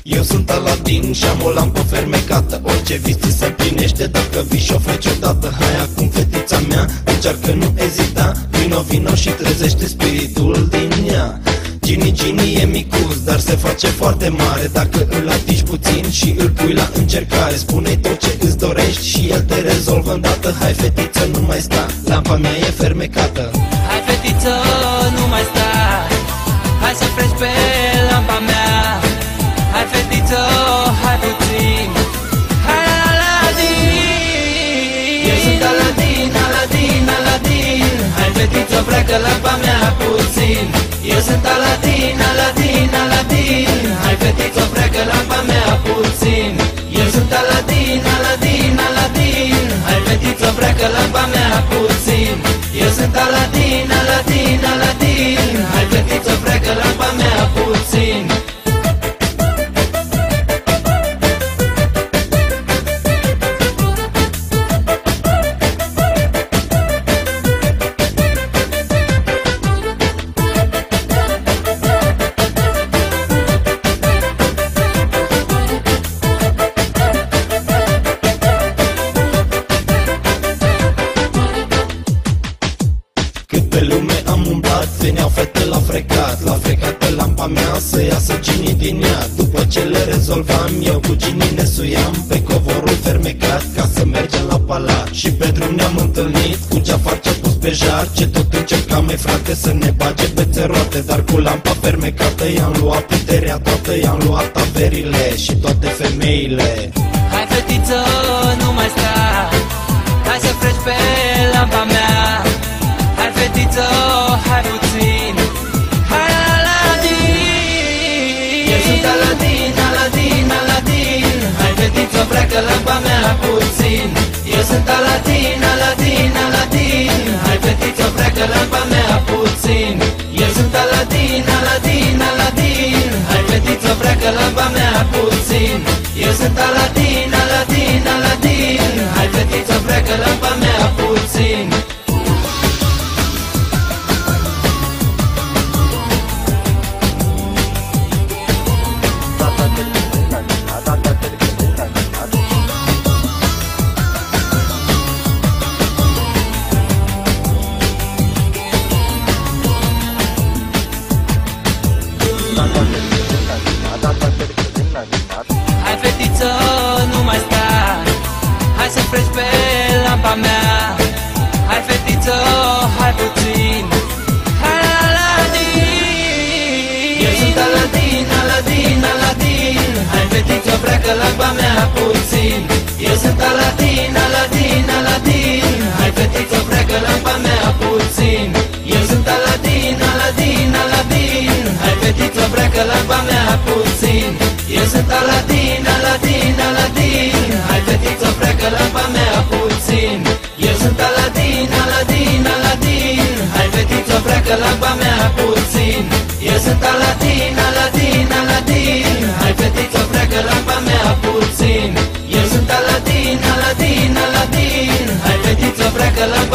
Eu sunt Aladin și am o lampă fermecată. Orice vis ți se împlinește dacă vii și ofreci odată. Hai acum, fetița mea, încearcă, nu ezita. Vino, vino și trezește spiritul din ea. Gini, Gini e micuț, dar se face foarte mare dacă îl atingi puțin și îl pui la încercare. Spune-i tot ce îți dorești și el te rezolvă îndată. Hai, fetiță, nu mai sta, lampa mea e fermecată. Hai, fetiță, nu mai sta, hai să freci pe lampa mea. Hai, fetiță, hai puțin, hai, Aladin. Eu sunt Aladin, Aladin, Aladin. Hai, fetiță, freacă lampa mea puțin. Eu sunt Aladin, Aladin, Aladin. Hai, fetiță, freacă lampa mea puțin. Eu sunt Aladin, Aladin, Aladin. Hai, fetiță, freacă lampa mea puțin. Eu sunt Aladin, Aladin, Aladin. Hai, fetiță, freacă lampa mea puțin. Pe lume am umblat, veneau fete la frecat pe lampa mea să iasă Gini din ea. După ce le rezolvam, eu cu Gini ne suiam pe covorul fermecat ca să mergem la palat. Și pe drum ne-am întâlnit cu Jafar ce-a pus pe jar, ce tot încercam, mai frate, să ne bage bețe roate. Dar cu lampa fermecată i-am luat puterea toată, i-am luat averile și toate femeile. Hai, fetiță, nu mai sta, hai să freci pe lampa mea. Hai, fetiță, hai puțin, hai, Aladin. Eu sunt Aladin, Aladin, Aladin. Hai, fetiță, freacă lampa mea puțin. Eu sunt Aladin, Aladin, Aladin. Hai, fetiță, freacă lampa mea puțin. Eu sunt Aladin, Aladin, Aladin. Hai, fetiță, freacă lampa mea puțin. Eu sunt Aladin, Aladin, Aladin. Hai, fetiță, freacă lampa mea puțin. Hai, fetiță, nu mai sta, hai să freci pe lampa mea. Hai, fetiță, hai puțin, hai, Aladin. Eu sunt Aladin, Aladin, Aladin. Hai, fetiță, freacă lampa mea puțin. Eu sunt Aladin, Aladin, Aladin. Hai, fetiță, freacă lampa mea puțin. Eu sunt Aladin, Aladin, Aladin. Hai, fetiță, freacă lampa mea puțin. Eu sunt Aladin, Aladin, Aladin. Hai, fetiță, freacă lampa mea puțin. Eu sunt Aladin, Aladin, Aladin. Hai, fetiță, freacă lampa mea puțin. Eu sunt Aladin, Aladin, Aladin. Hai, fetiță, freacă lampa mea puțin. Eu sunt Aladin, Aladin, Aladin. Hai, fetiță, freacă lampa